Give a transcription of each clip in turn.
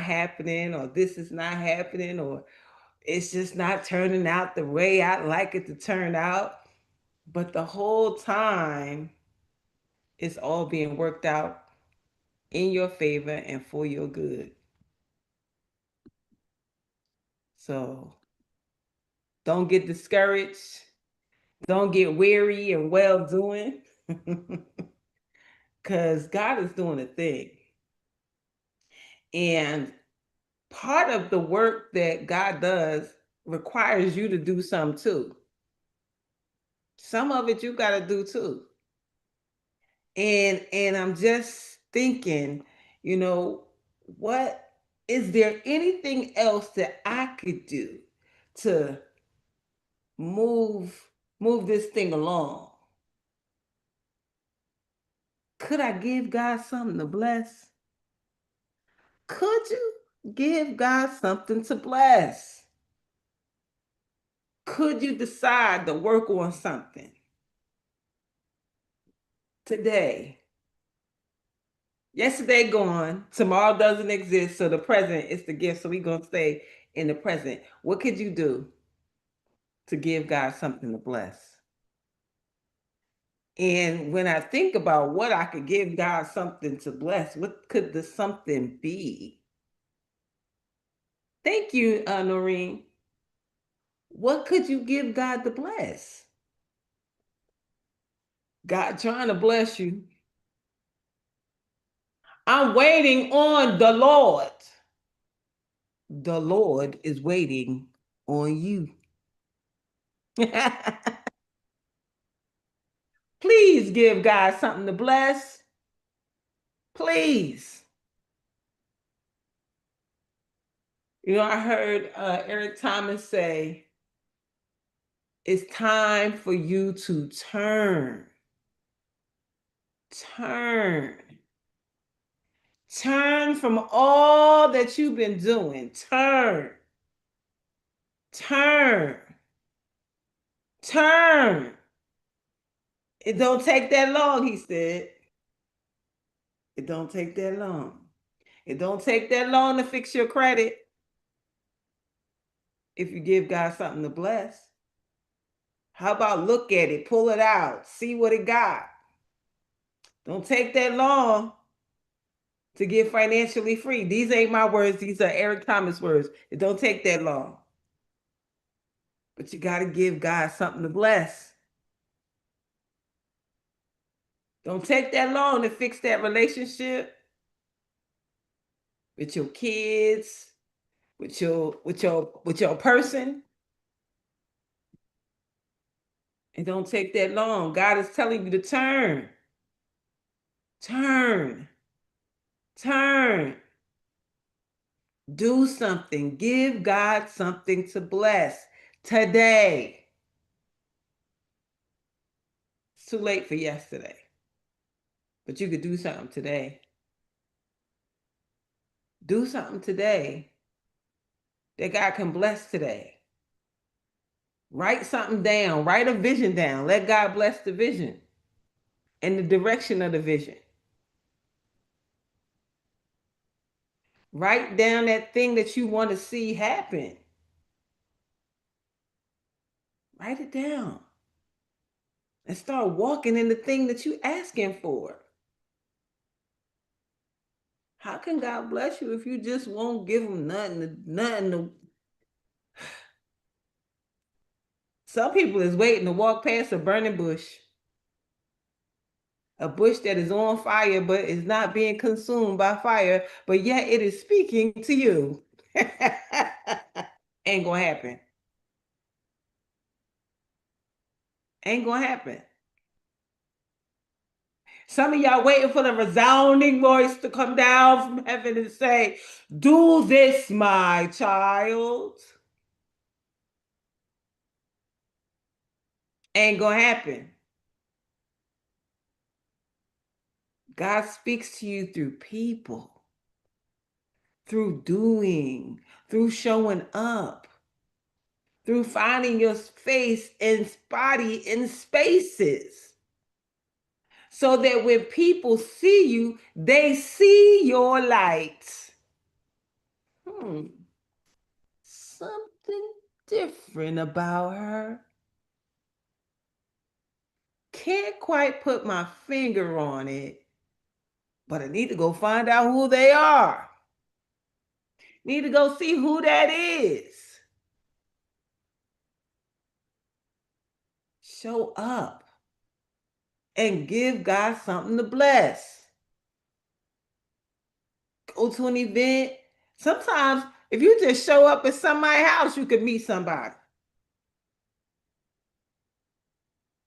happening, or this is not happening, or it's just not turning out the way I'd like it to turn out. But the whole time, it's all being worked out in your favor and for your good. So don't get discouraged. Don't get weary and well doing. Because God is doing a thing. And part of the work that God does requires you to do some too. Some of it you got to do too. And I'm just thinking, you know, what is there anything else that I could do to move move this thing along? Could I give God something to bless? Could you give God something to bless? Could you decide to work on something today? Yesterday gone, tomorrow doesn't exist, so the present is the gift. So we're going to stay in the present. What could you do to give God something to bless? And when I think about what I could give God something to bless, what could the something be? Thank you, Noreen. What could you give God to bless? God trying to bless you. I'm waiting on the Lord. The Lord is waiting on you. Please give God something to bless. Please. You know, I heard Eric Thomas say, it's time for you to turn. Turn. Turn from all that you've been doing. Turn. Turn. Turn. It don't take that long, he said. It don't take that long. It don't take that long to fix your credit if you give God something to bless. How about look at it, pull it out, see what it got. Don't take that long to get financially free. These ain't my words. These are Eric Thomas words. It don't take that long. But you got to give God something to bless. Don't take that long to fix that relationship with your kids, with your person. It don't take that long. God is telling you to turn. Turn. Turn. Do something. Give God something to bless today. It's too late for yesterday, but you could do something today. Do something today that God can bless today. Write something down. Write a vision down. Let God bless the vision and the direction of the vision. Write down that thing that you want to see happen. Write it down. And start walking in the thing that you're asking for. How can God bless you if you just won't give him nothing? Some people is waiting to walk past a burning bush. A bush that is on fire but is not being consumed by fire, but yet it is speaking to you. Ain't gonna happen. Ain't gonna happen. Some of y'all waiting for the resounding voice to come down from heaven and say, do this, my child. Ain't gonna happen. God speaks to you through people, through doing, through showing up, through finding your face and body in spaces. So that when people see you, they see your light. Something different about her. Can't quite put my finger on it, but I need to go find out who they are. Need to go see who that is. Show up and give God something to bless. Go to an event. Sometimes, if you just show up at somebody's house, you could meet somebody.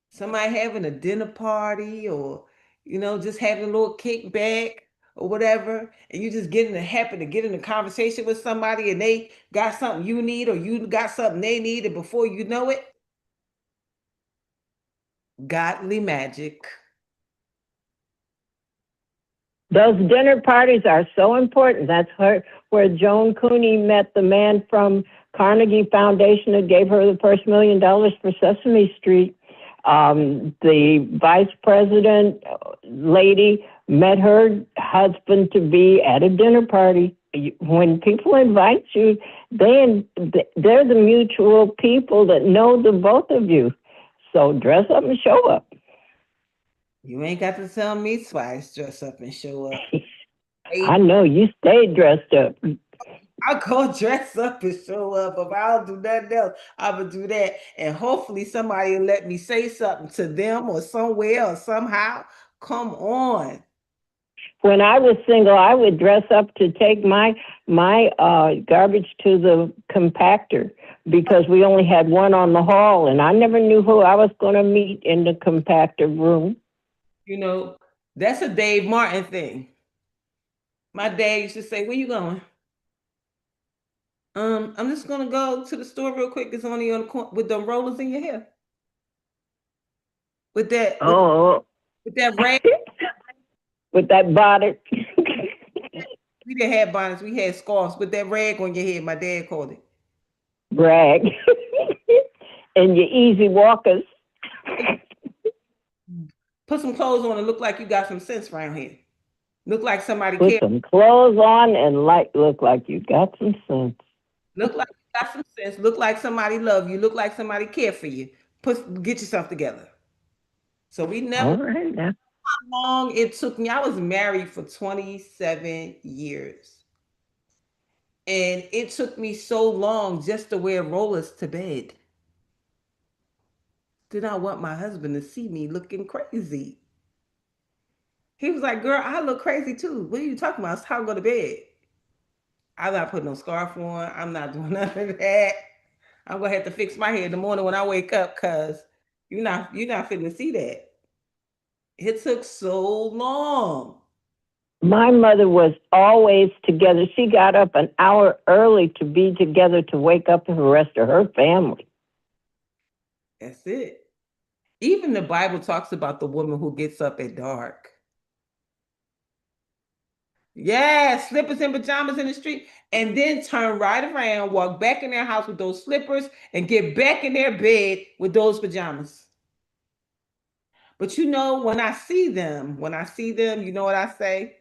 Somebody having a dinner party, or just having a little kickback or whatever, and you just happen to get in a conversation with somebody, and they got something you need, or you got something they need, and before you know it, godly magic. Those dinner parties are so important. That's where Joan Cooney met the man from Carnegie Foundation that gave her the first $1 million for Sesame Street. The vice president lady met her husband to be at a dinner party. When people invite you, they're the mutual people that know the both of you. So dress up and show up. You ain't got to tell me twice. Dress up and show up. I know you stay dressed up. I'll go dress up and show up. If I don't do nothing else, I would do that. And hopefully somebody will let me say something to them, or somewhere, or somehow. Come on. When I was single, I would dress up to take my garbage to the compactor, because we only had one on the hall, and I never knew who I was going to meet in the compactor room. That's a Dave Martin thing. My dad used to say, "Where you going?" I'm just gonna go to the store real quick. It's only on the corner with the rollers in your hair. With that, with that rag. With that bonnet. We didn't have bonnets. We had scarves with that rag on your head. My dad called it Rag. And your easy walkers. Put some clothes on and look like you got some sense around here. Look like somebody Put cares. some clothes on and look like you got some sense. Look like you got some sense. Look like somebody love you. Look like somebody care for you. Get yourself together. So we never. All right now. How long it took me. I was married for 27 years. And it took me so long just to wear rollers to bed. Did not want my husband to see me looking crazy. He was like, "Girl, I look crazy too. What are you talking about? It's time to go to bed." I'm not putting no scarf on. I'm not doing none of that. I'm gonna have to fix my hair in the morning when I wake up, because you're not finna see that. It took so long. My mother was always together. She got up an hour early to be together to wake up the rest of her family. That's it. Even the Bible talks about the woman who gets up at dark. Yeah, slippers and pajamas in the street, and then turn right around, walk back in their house with those slippers, and get back in their bed with those pajamas. But when I see them, you know what I say?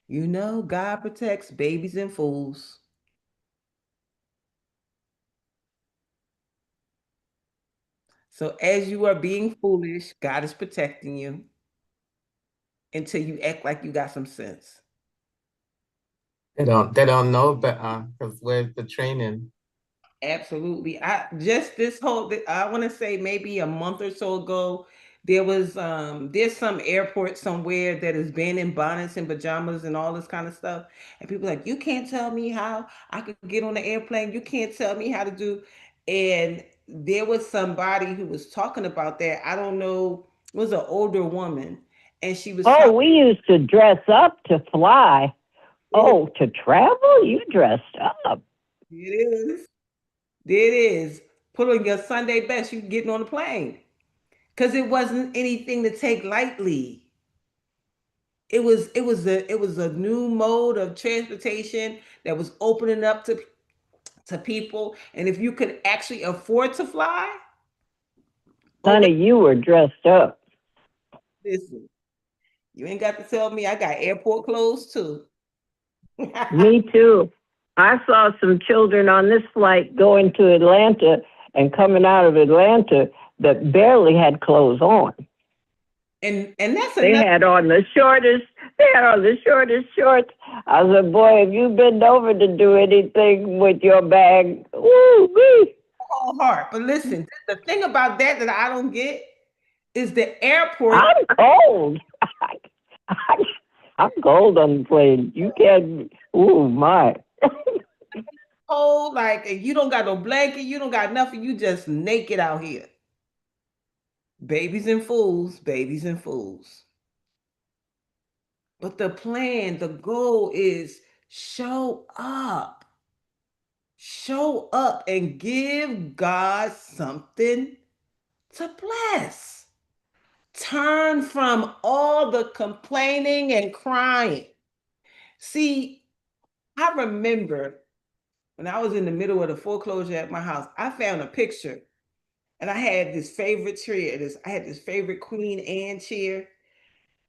God protects babies and fools. So as you are being foolish, God is protecting you until you act like you got some sense. They don't know better, because where's the training? Absolutely. I want to say maybe a month or so ago, there's some airport somewhere that is banning bonnets and pajamas and all this kind of stuff. And people are like, "You can't tell me how I could get on the airplane. You can't tell me how to do." And there was somebody who was talking about that. I don't know, it was an older woman, and she was Oh, talking. we used to dress up to fly. Oh, to travel? You dressed up. It is. There it is. Put on your Sunday best. You getting on the plane, because it wasn't anything to take lightly. It was a new mode of transportation that was opening up to people, and if you could actually afford to fly, oh, Honey, you were dressed up. listen, you ain't got to tell me. I got airport clothes too. Me too. I saw some children on this flight going to Atlanta and coming out of Atlanta that barely had clothes on. And that's They another. had on the shortest. They had on the shortest shorts. I said, "Boy, if you been over to do anything with your bag, woo wee." Whole heart. But listen, the thing about that I don't get is the airport I'm cold. I'm cold on the plane. You can't. Ooh my. cold, like you don't got no blanket, you don't got nothing, you just naked out here. Babies and fools, babies and fools. But the plan, the goal is show up. Show up and give God something to bless. Turn from all the complaining and crying. See, I remember when I was in the middle of the foreclosure at my house, I found a picture and I had this favorite chair. I had this favorite Queen Anne chair,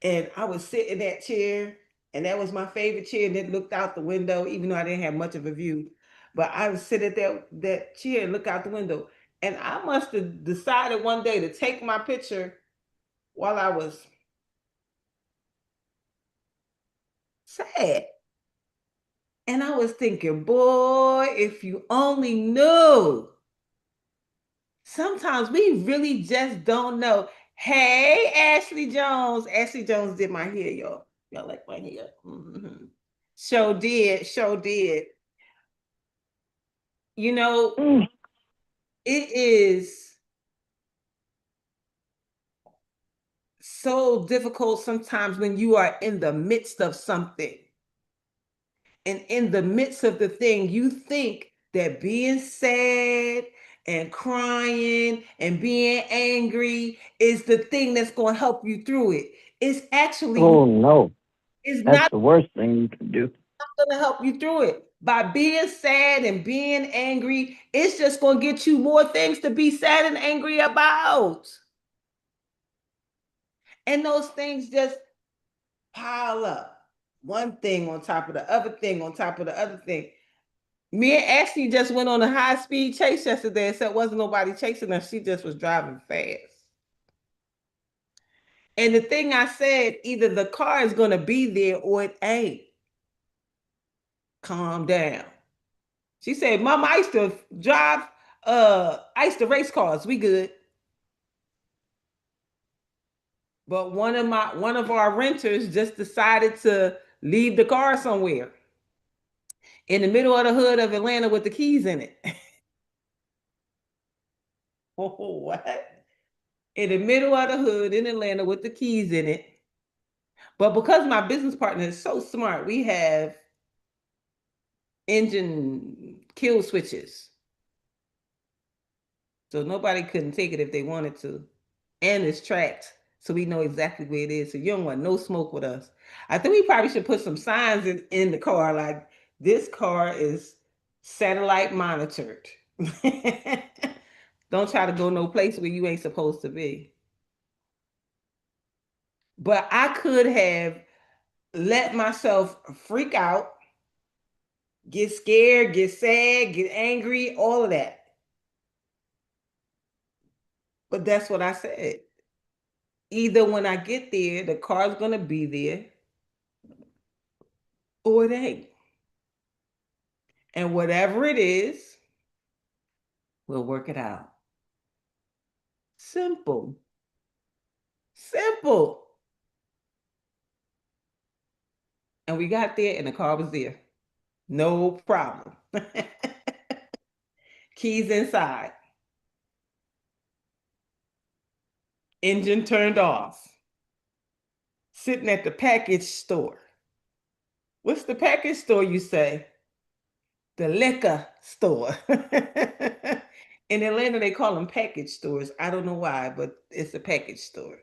and I would sit in that chair, and that was my favorite chair, and it looked out the window, even though I didn't have much of a view. But I would sit at that chair and look out the window. And I must have decided one day to take my picture while I was sad. And I was thinking, boy, if you only knew. Sometimes we really just don't know. Hey, Ashley Jones. Ashley Jones did my hair, y'all. Y'all like my hair? Mm-hmm. Show did, show did. You know, Mm. it is so difficult sometimes when you are in the midst of something. And in the midst of the thing, you think that being sad and crying and being angry is the thing that's going to help you through it. It's actually Oh no, it's that's not the worst thing you can do. going to help you through it. By being sad and being angry, it's just going to get you more things to be sad and angry about. And those things just pile up. One thing on top of the other thing on top of the other thing. Me and Ashley just went on a high speed chase yesterday, except wasn't nobody chasing her. She just was driving fast. And the thing I said, either the car is going to be there or it ain't. Calm down. She said, Mama, I used to drive, I used to race cars. We good. But one of our renters just decided to leave the car somewhere in the middle of the hood of Atlanta with the keys in it. Oh, what? In the middle of the hood in Atlanta with the keys in it. But because my business partner is so smart, we have engine kill switches. So nobody couldn't take it if they wanted to. And it's tracked. So we know exactly where it is. So you don't want no smoke with us. I think we probably should put some signs in the car like this car is satellite monitored. Don't try to go no place where you ain't supposed to be. But I could have let myself freak out, get scared, get sad, get angry, all of that. But that's what I said. Either when I get there, the car's gonna be there, or it ain't. And whatever it is, we'll work it out. Simple. Simple. And we got there and the car was there. No problem. Keys inside. Engine turned off. Sitting at the package store. What's the package store, you say? The liquor store. In Atlanta, they call them package stores. I don't know why, but it's a package store.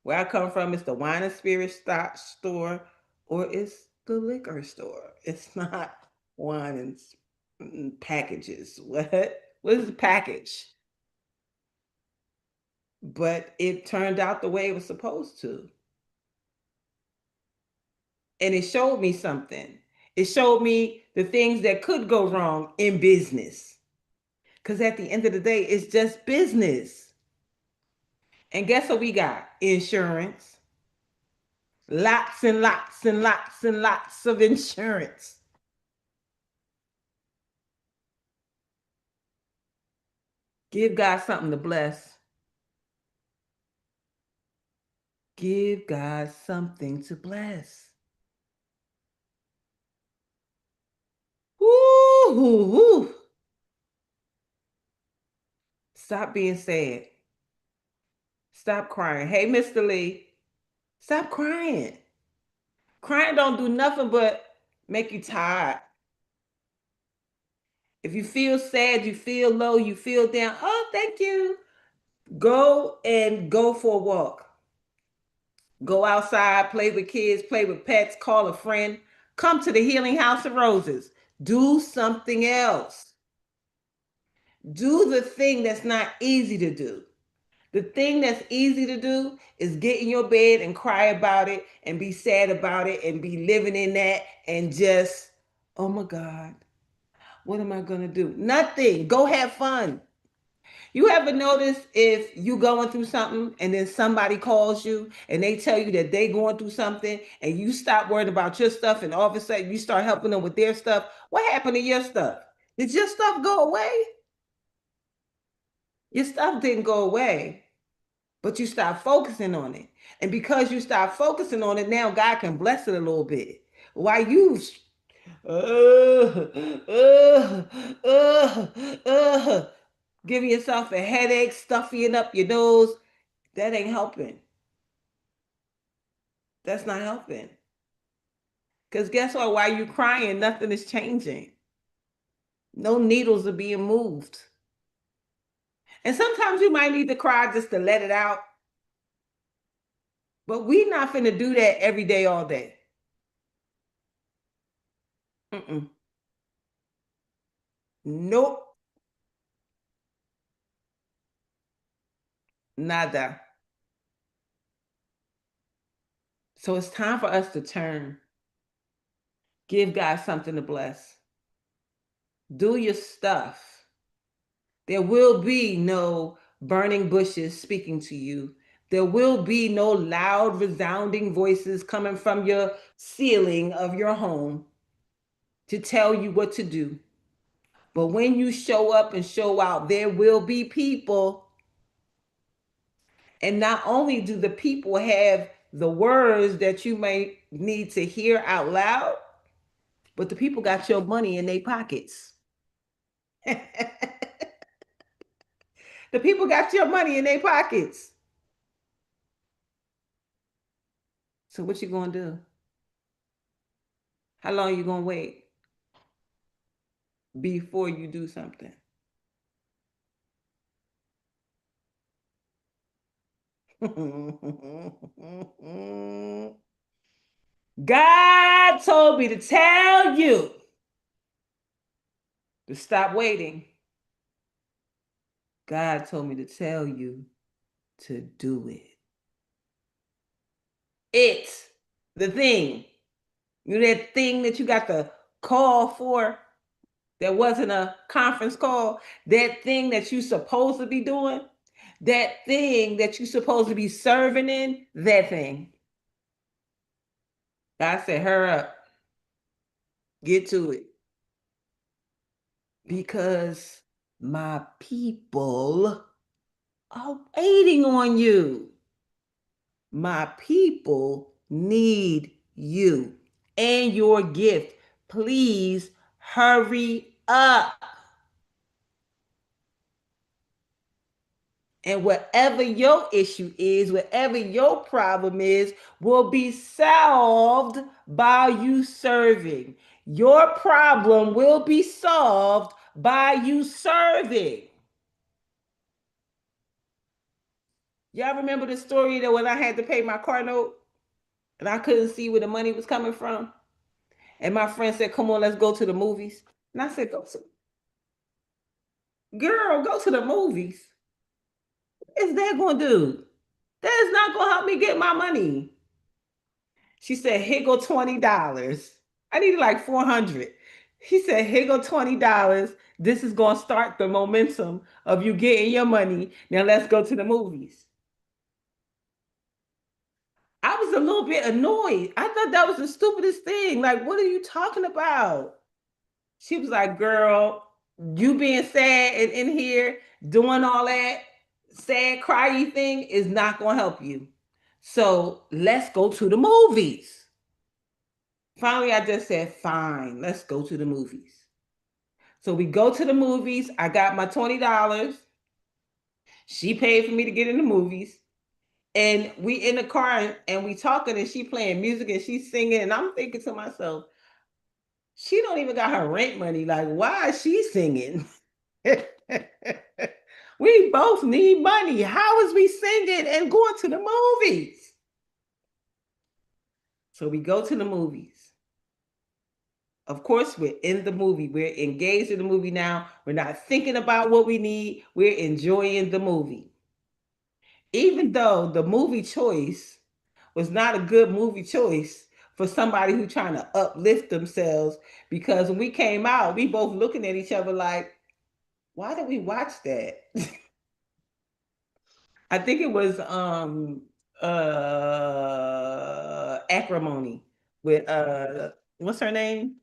Where I come from, it's the wine and spirit stock store, or it's the liquor store. It's not wine and packages. What? What is a package? But it turned out the way it was supposed to. And it showed me something. It showed me the things that could go wrong in business. Because at the end of the day, it's just business. And guess what we got? Insurance. Lots and lots and lots and lots of insurance. Give God something to bless. Give God something to bless. Woo, woo, woo. Stop being sad. Stop crying. Hey, Mr. Lee, stop crying. Crying don't do nothing but make you tired. If you feel sad, you feel low, you feel down, oh, thank you. Go for a walk. Go outside, play with kids, play with pets, call a friend. Come to the Healing House of Roses. Do something else. Do the thing that's not easy to do. The thing that's easy to do is get in your bed and cry about it and be sad about it and be living in that and just, oh my God, what am I going to do? Nothing. Go have fun. You ever notice if you going through something and then somebody calls you and they tell you that they going through something and you stop worrying about your stuff and all of a sudden you start helping them with their stuff? What happened to your stuff? Did your stuff go away? Your stuff didn't go away, but you stop focusing on it. And because you stop focusing on it, now God can bless it a little bit. Why you uh, uh, uh, uh, giving yourself a headache, stuffing up your nose, that ain't helping. That's not helping. Because guess what? While you crying, nothing is changing. No needles are being moved. And sometimes you might need to cry just to let it out. But we not finna do that every day, all day. Mm-mm. Nope. Nada. So it's time for us to turn. Give God something to bless. Do your stuff. There will be no burning bushes speaking to you. There will be no loud, resounding voices coming from your ceiling of your home to tell you what to do. But when you show up and show out, there will be people. And not only do the people have the words that you may need to hear out loud, but the people got your money in their pockets. The people got your money in their pockets. So what you gonna do? How long you gonna wait before you do something? God told me to tell you to stop waiting. God told me to tell you to do it. It's the thing. You know that thing that you got the call for that wasn't a conference call? That thing that you supposed to be doing? That thing that you supposed to be serving in? That thing. God said, hurry up. Get to it. Because my people are waiting on you. My people need you and your gift. Please hurry up. And whatever your issue is, whatever your problem is, will be solved by you serving. Your problem will be solved by you serving. Y'all remember the story that when I had to pay my car note and I couldn't see where the money was coming from? And my friend said, come on, let's go to the movies. And I said, girl, go to the movies. What is that going to do? That is not going to help me get my money. She said, here go $20. I needed like 400. He said, here go $20. This is going to start the momentum of you getting your money. Now let's go to the movies. I was a little bit annoyed. I thought that was the stupidest thing. Like, what are you talking about? She was like, girl, you being sad and in here doing all that sad, cryy thing is not going to help you. So let's go to the movies. Finally, I just said, fine, let's go to the movies. So we go to the movies. I got my $20. She paid for me to get in the movies. And we in the car and we talking and she playing music and she's singing. And I'm thinking to myself, she don't even got her rent money. Like, why is she singing? We both need money. How is we singing and going to the movies? So we go to the movies. Of course, we're in the movie. We're engaged in the movie now. We're not thinking about what we need. We're enjoying the movie. Even though the movie choice was not a good movie choice for somebody who's trying to uplift themselves, because when we came out, we both looking at each other like, why did we watch that? I think it was Acrimony with what's her name?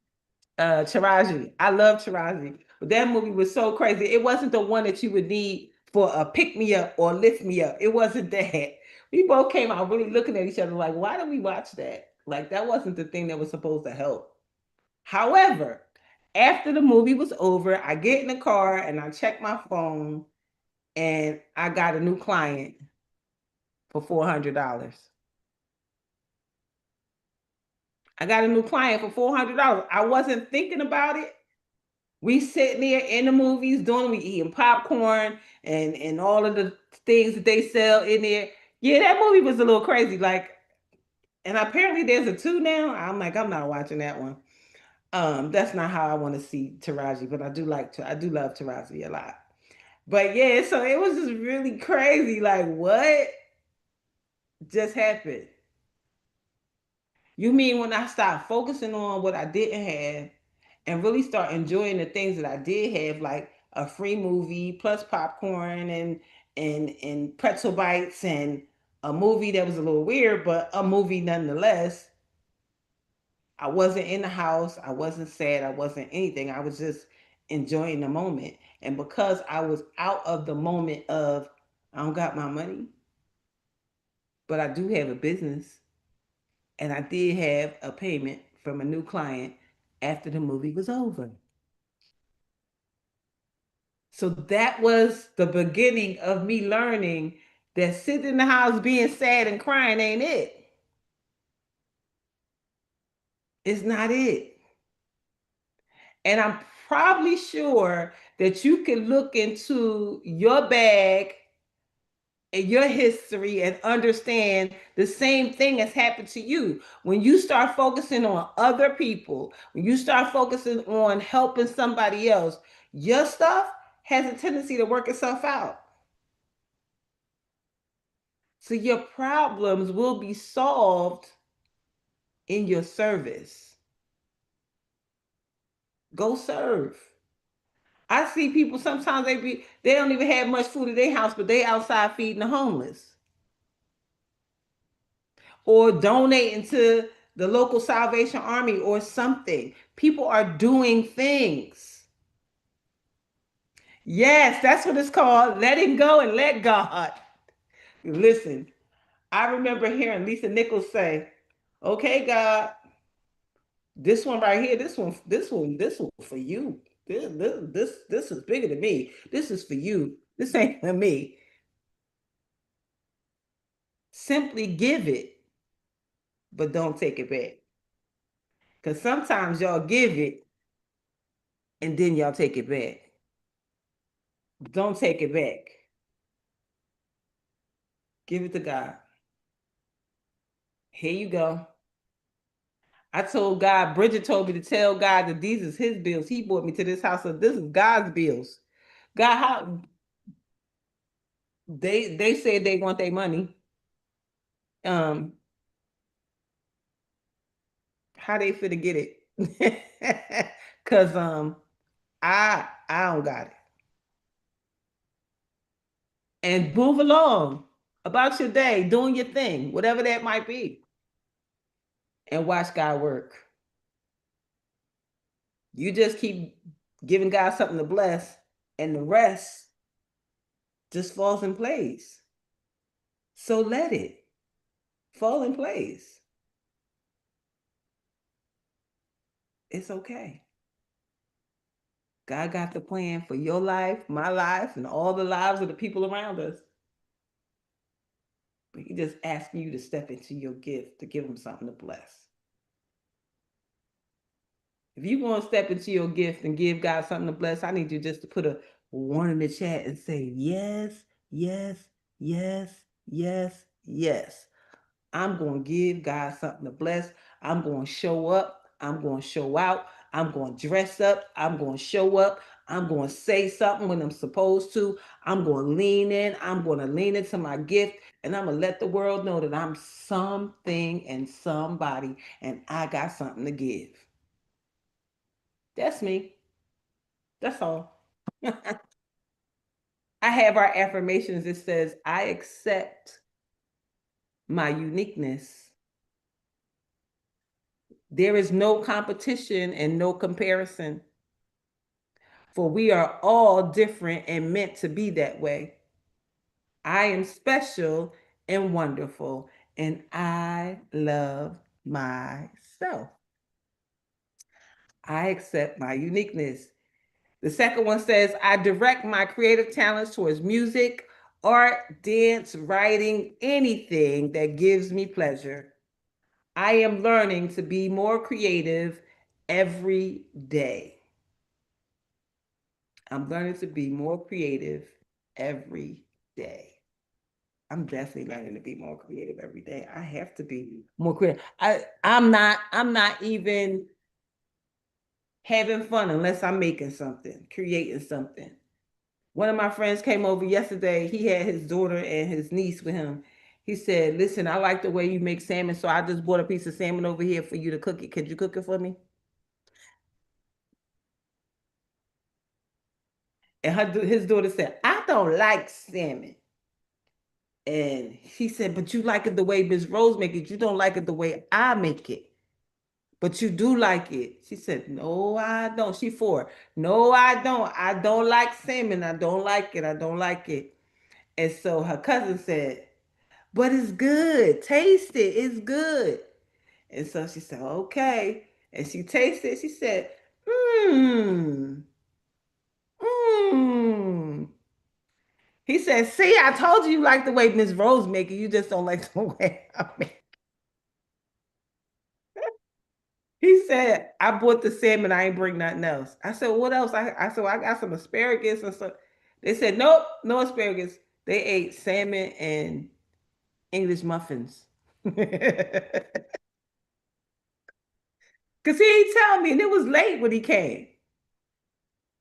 Taraji. I love Taraji. But that movie was so crazy. It wasn't the one that you would need for a pick me up or lift me up. It wasn't that. We both came out really looking at each other like, why did we watch that? Like that wasn't the thing that was supposed to help. However, after the movie was over, I get in the car and I check my phone and I got a new client for $400. I got a new client for $400. I wasn't thinking about it. We sitting there in the movies doing, we eating popcorn and all of the things that they sell in there. Yeah, that movie was a little crazy. Like, and apparently there's a two now. I'm like, I'm not watching that one. That's not how I want to see Taraji, but I do love Taraji a lot. But yeah, so it was just really crazy. Like, what just happened? You mean when I stopped focusing on what I didn't have and really start enjoying the things that I did have, like a free movie plus popcorn and pretzel bites and a movie that was a little weird, but a movie nonetheless. I wasn't in the house. I wasn't sad. I wasn't anything. I was just enjoying the moment. And because I was out of the moment of I don't got my money, but I do have a business and I did have a payment from a new client after the movie was over. So that was the beginning of me learning that sitting in the house being sad and crying ain't it. It's not it. And I'm probably sure that you can look into your bag and your history and understand the same thing has happened to you. When you start focusing on other people, when you start focusing on helping somebody else, your stuff has a tendency to work itself out. So your problems will be solved in your service. Go serve. I see people sometimes they don't even have much food in their house, but they outside feeding the homeless or donating to the local Salvation Army or something. People are doing things. Yes, that's what it's called. Letting go and let God. Listen, I remember hearing Lisa Nichols say, okay, God, this one right here, this one for you. This is bigger than me. This is for you. This ain't for me. Simply give it, but don't take it back. Because sometimes y'all give it and then y'all take it back. Don't take it back. Give it to God. Here you go. I told God, Bridget told me to tell God that these is his bills. He brought me to this house, so this is God's bills. God, how they said they want their money. Um, how they fit to get it? Cause I don't got it. And move along about your day, doing your thing, whatever that might be, and watch God work. You just keep giving God something to bless, and the rest just falls in place. So let it fall in place. It's okay. God got the plan for your life, my life, and all the lives of the people around us. But He just asking you to step into your gift to give Him something to bless. If you want to step into your gift and give God something to bless, I need you just to put a one in the chat and say, yes, yes, yes, yes, yes. I'm going to give God something to bless. I'm going to show up. I'm going to show out. I'm going to dress up. I'm going to show up. I'm going to say something when I'm supposed to. I'm going to lean in. I'm going to lean into my gift. And I'm going to let the world know that I'm something and somebody and I got something to give. That's me. That's all. I have our affirmations. It says, I accept my uniqueness. There is no competition and no comparison, for we are all different and meant to be that way. I am special and wonderful, and I love myself. I accept my uniqueness. The second one says, I direct my creative talents towards music, art, dance, writing, anything that gives me pleasure. I am learning to be more creative every day. I'm learning to be more creative every day. I'm definitely learning to be more creative every day. I have to be more creative. I'm not even having fun unless I'm making something, creating something. One of my friends came over yesterday. He had his daughter and his niece with him. He said, listen, I like the way you make salmon, so I just bought a piece of salmon over here for you to cook it. Could you cook it for me? And his daughter said, I don't like salmon. And he said, but you like it the way Miss Rose make it. You don't like it the way I make it. But you do like it. She said, no, I don't. She four. No, I don't. I don't like salmon. I don't like it. I don't like it. And so her cousin said, but it's good. Taste it. It's good. And so she said, okay. And she tasted it. She said, mmm, mmm. He said, see, I told you like the way Miss Rose make it. You just don't like the way I make it. He said, I bought the salmon. I ain't bring nothing else. I said, what else? I said, well, I got some asparagus and stuff. They said, nope, no asparagus. They ate salmon and English muffins. Because he ain't tell me, and it was late when he came.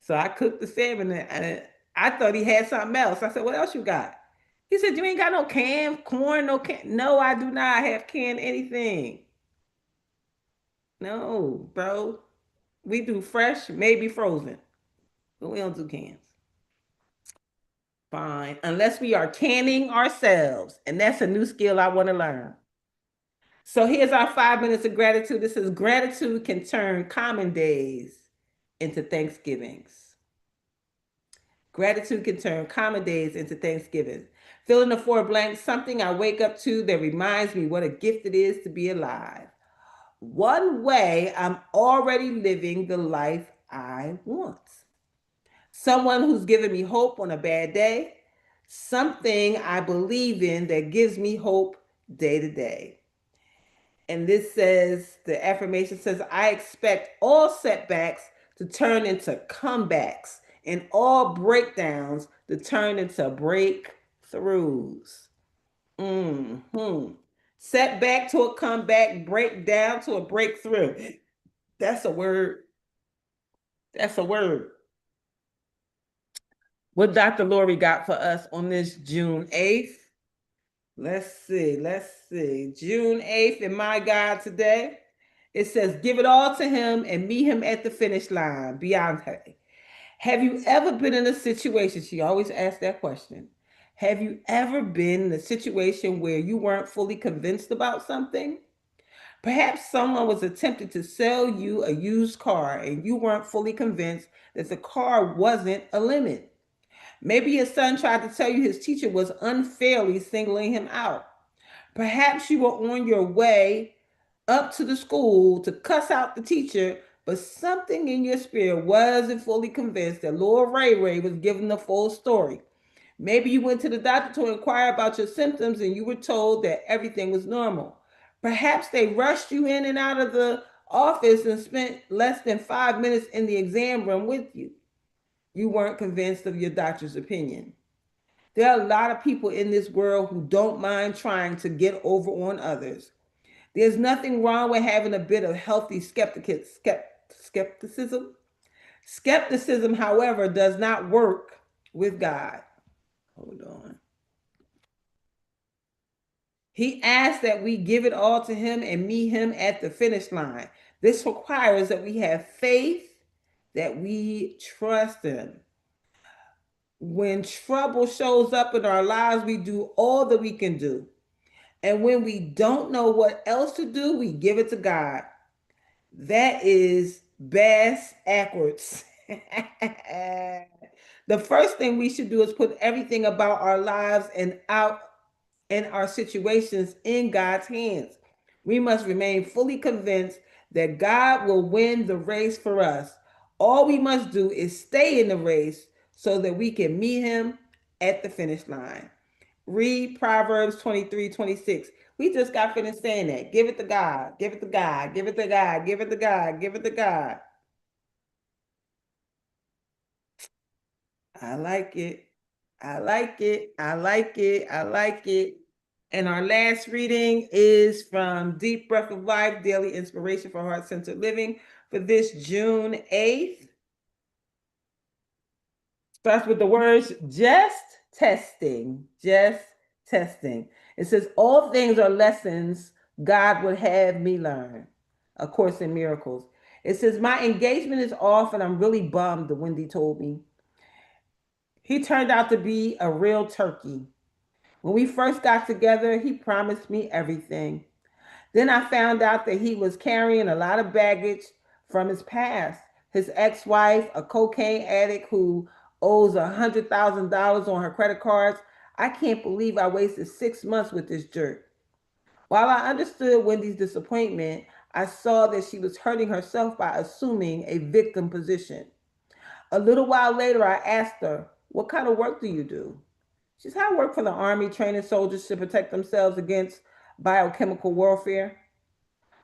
So I cooked the salmon, and I thought he had something else. I said, what else you got? He said, you ain't got no canned corn, no can. No, I do not have canned anything. No, bro. We do fresh, maybe frozen, but we don't do cans. Fine. Unless we are canning ourselves. And that's a new skill I want to learn. So here's our 5 minutes of gratitude. This is gratitude can turn common days into Thanksgivings. Gratitude can turn common days into Thanksgiving. Fill in the four blanks, something I wake up to that reminds me what a gift it is to be alive. One way I'm already living the life I want. Someone who's given me hope on a bad day. Something I believe in that gives me hope day to day. And this says, the affirmation says, I expect all setbacks to turn into comebacks and all breakdowns to turn into breakthroughs. Mm-hmm. Setback to a comeback, breakdown to a breakthrough. That's a word. That's a word. What Dr. Lori got for us on this June 8th? Let's see. June 8th in my God today. It says, give it all to him and meet him at the finish line. Beyonce. Have you ever been in a situation? She always asks that question. Have you ever been in a situation where you weren't fully convinced about something? Perhaps someone was attempting to sell you a used car and you weren't fully convinced that the car wasn't a limit. Maybe your son tried to tell you his teacher was unfairly singling him out. Perhaps you were on your way up to the school to cuss out the teacher, but something in your spirit wasn't fully convinced that Lord Ray Ray was giving the full story. Maybe you went to the doctor to inquire about your symptoms and you were told that everything was normal. Perhaps they rushed you in and out of the office and spent less than 5 minutes in the exam room with you. You weren't convinced of your doctor's opinion. There are a lot of people in this world who don't mind trying to get over on others. There's nothing wrong with having a bit of healthy skepticism. Skepticism, however, does not work with God. Hold on. He asks that we give it all to him and meet him at the finish line. This requires that we have faith, that we trust him. When trouble shows up in our lives, we do all that we can do. And when we don't know what else to do, we give it to God. That is bass backwards. The first thing we should do is put everything about our lives and out and our situations in God's hands. We must remain fully convinced that God will win the race for us. All we must do is stay in the race so that we can meet him at the finish line. Read Proverbs 23:26. We just got finished saying that. Give it to God. Give it to God. Give it to God. Give it to God. Give it to God. I like it. I like it. I like it. I like it. And our last reading is from Deep Breath of Life, Daily Inspiration for Heart Centered Living for this June 8th. Starts with the words just testing. Just testing. It says, all things are lessons God would have me learn. A Course in Miracles. It says, my engagement is off and I'm really bummed, Wendy told me. He turned out to be a real turkey. When we first got together, he promised me everything. Then I found out that he was carrying a lot of baggage from his past. His ex-wife, a cocaine addict who owes $100,000 on her credit cards. I can't believe I wasted 6 months with this jerk. While I understood Wendy's disappointment, I saw that she was hurting herself by assuming a victim position. A little while later, I asked her, what kind of work do you do? She said, I work for the Army training soldiers to protect themselves against biochemical warfare.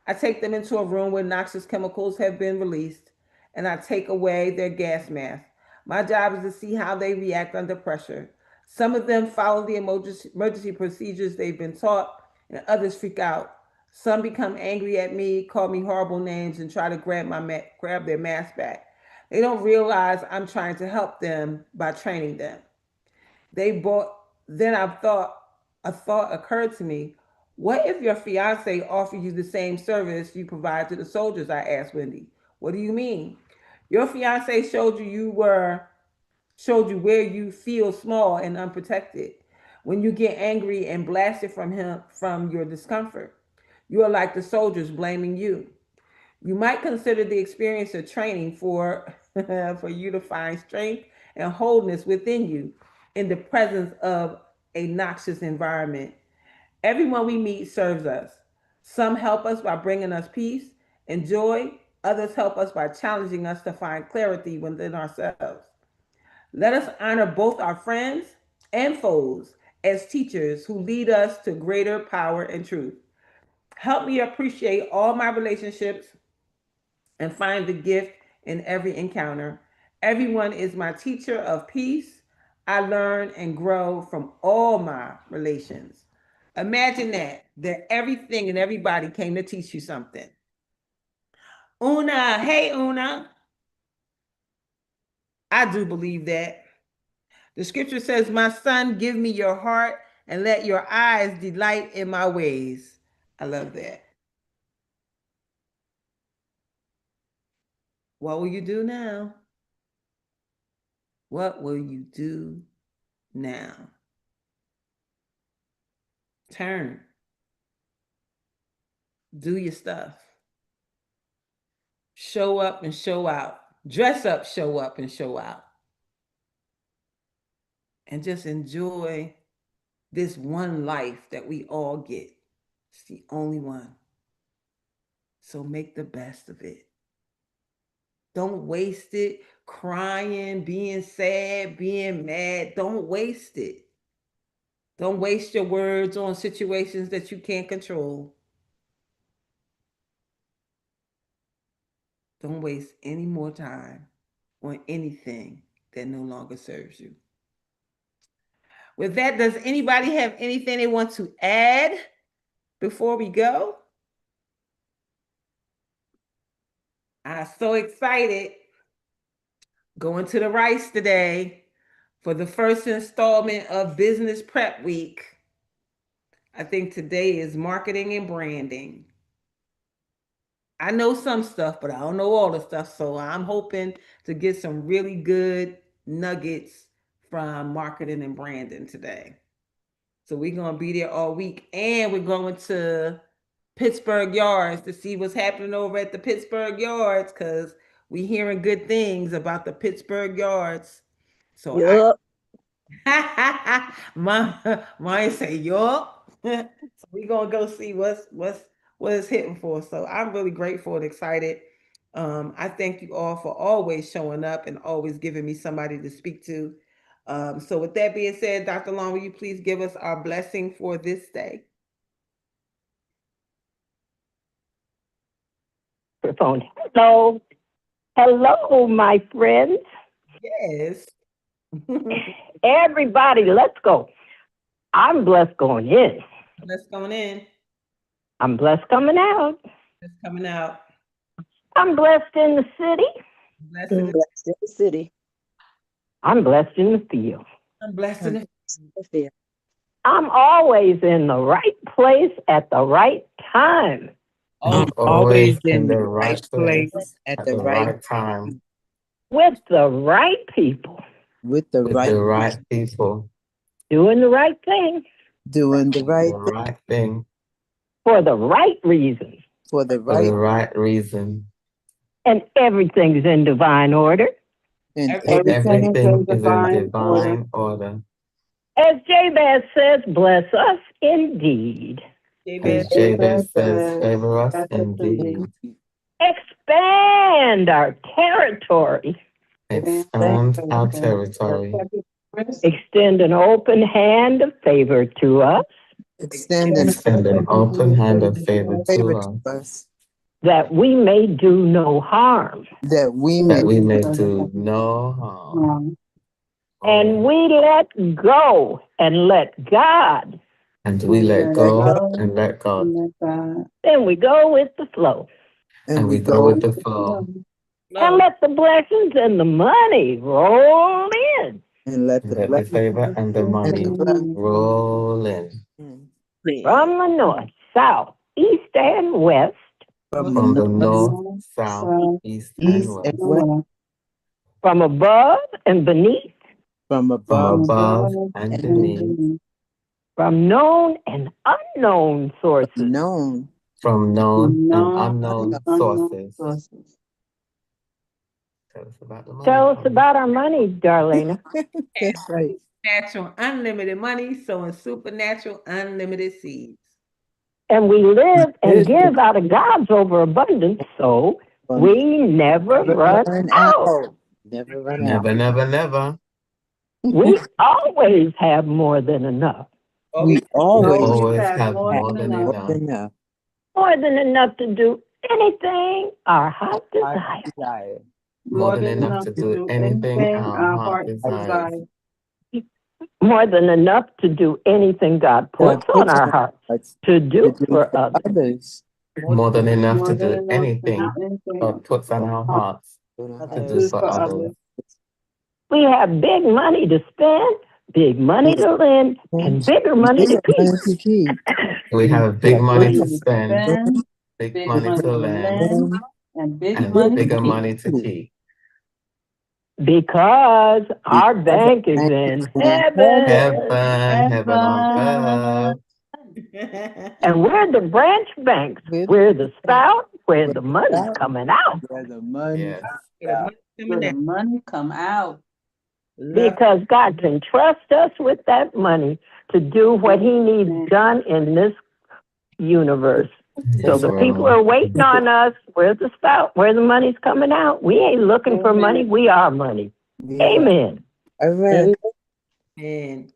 I take them into a room where noxious chemicals have been released, and I take away their gas mask. My job is to see how they react under pressure. Some of them follow the emergency procedures they've been taught, and others freak out. Some become angry at me, call me horrible names, and try to grab their mask back. They don't realize I'm trying to help them by training them. They bought. Then a thought occurred to me. What if your fiance offered you the same service you provide to the soldiers? I asked Wendy. What do you mean? Your fiance showed you where you feel small and unprotected. When you get angry and blasted from your discomfort, you are like the soldiers blaming you. You might consider the experience of training for for you to find strength and wholeness within you in the presence of a noxious environment. Everyone we meet serves us. Some help us by bringing us peace and joy. Others help us by challenging us to find clarity within ourselves. Let us honor both our friends and foes as teachers who lead us to greater power and truth. Help me appreciate all my relationships and find the gift in every encounter. Everyone is my teacher of peace. I learn and grow from all my relations. Imagine that everything and everybody came to teach you something. Una, hey Una. I do believe that. The scripture says, my son, give me your heart and let your eyes delight in my ways. I love that. What will you do now? What will you do now? Turn. Do your stuff. Show up and show out. Dress up, show up, and show out. And just enjoy this one life that we all get. It's the only one. So make the best of it. Don't waste it crying, being sad, being mad. Don't waste it. Don't waste your words on situations that you can't control. Don't waste any more time on anything that no longer serves you. With that, does anybody have anything they want to add before we go? I'm so excited going to the Rice today for the first installment of Business Prep Week. I think today is marketing and branding. I know some stuff, but I don't know all the stuff. So I'm hoping to get some really good nuggets from marketing and branding today. So we're going to be there all week. And we're going to Pittsburgh Yards to see what's happening over at the Pittsburgh Yards because we're hearing good things about the Pittsburgh Yards. So Yup. mine say yup. So we're gonna go see what it's hitting for. So I'm really grateful and excited. I thank you all for always showing up and always giving me somebody to speak to. So with that being said, Dr. Long, will you please give us our blessing for this day? Phone. Hello. Hello, my friends. Yes. Everybody, let's go. I'm blessed going in. Blessed going in. I'm blessed coming out. Blessed coming out. I'm blessed in the city. Blessed in the city. I'm blessed in the field. I'm blessed in the field. I'm always in the right place at the right time. I'm always in the right place at the right time. With the right people. With the right people. Doing the right thing. Doing the right thing. For the right reason. For the right reason. And everything's in divine order. And everything is in divine order. As Jabez says, bless us indeed. As Jabez says, favor us indeed. Expand our territory. Expand our territory. Extend an open hand of favor to us. Extend an open hand of favor to us. That we may do no harm. That we may do no harm. And we let go and let God. And we let go and let God. Then we go with the flow. And we go with the flow. And let the blessings and the money roll in. And let the favor and the money roll in. From the north, south, east, and west. From the north, south, east, and west. From above and beneath. From above and beneath. From known and unknown sources. From known and unknown sources. Tell us about our money, Darlaina. That's right. Natural, unlimited money, sowing supernatural, unlimited seeds. And we live and give out of God's overabundance, so we never run out. Never run out. Never. We always have more than enough. We always have more than enough. More than enough to do anything our heart desires. More than enough to do anything our heart desires. More than enough to do anything God puts on our hearts to do for others. More than enough to do anything God puts on our hearts to do for others. We have big money to spend, big money to lend, and bigger money to keep. We have big money to spend, big money to lend, and bigger money to keep. Because our bank is in heaven. Heaven on earth. And we're the branch banks. We're the spout where the money's coming out. Where the money. Yes. Where the money come out. Because God can trust us with that money to do what he needs done in this universe. So the people are waiting on us. Where's the spout? Where the money's coming out? We ain't looking for money. We are money. Amen. Amen. And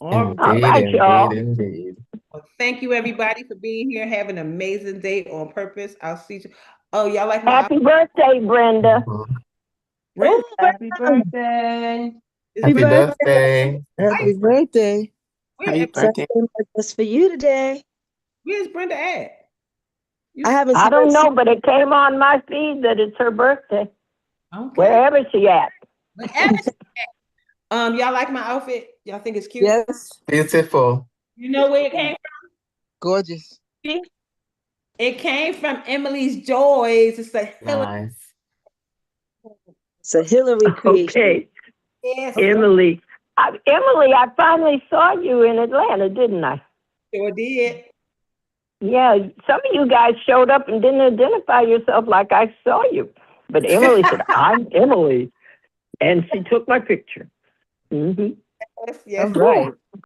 all right, y'all. Indeed. Well, thank you everybody for being here. Have an amazing day on purpose. I'll see you. Oh, y'all like my Happy birthday, Brenda. Brenda. Happy birthday. Happy birthday. Happy birthday. Happy birthday. It's for you today. Where's Brenda at? I don't know, but it came on my feed that it's her birthday. Okay. Wherever she at. Wherever she at. Y'all like my outfit? Y'all think it's cute? Yes. Beautiful. You know where it came from? Gorgeous. It came from Emily's Joys. It's a Hillary. Nice. It's a Hillary creation. Okay. Yes. Emily, I finally saw you in Atlanta, didn't I? Sure did. Yeah, some of you guys showed up and didn't identify yourself like I saw you. But Emily said, I'm Emily. And she took my picture. Mm-hmm. Yes. All right.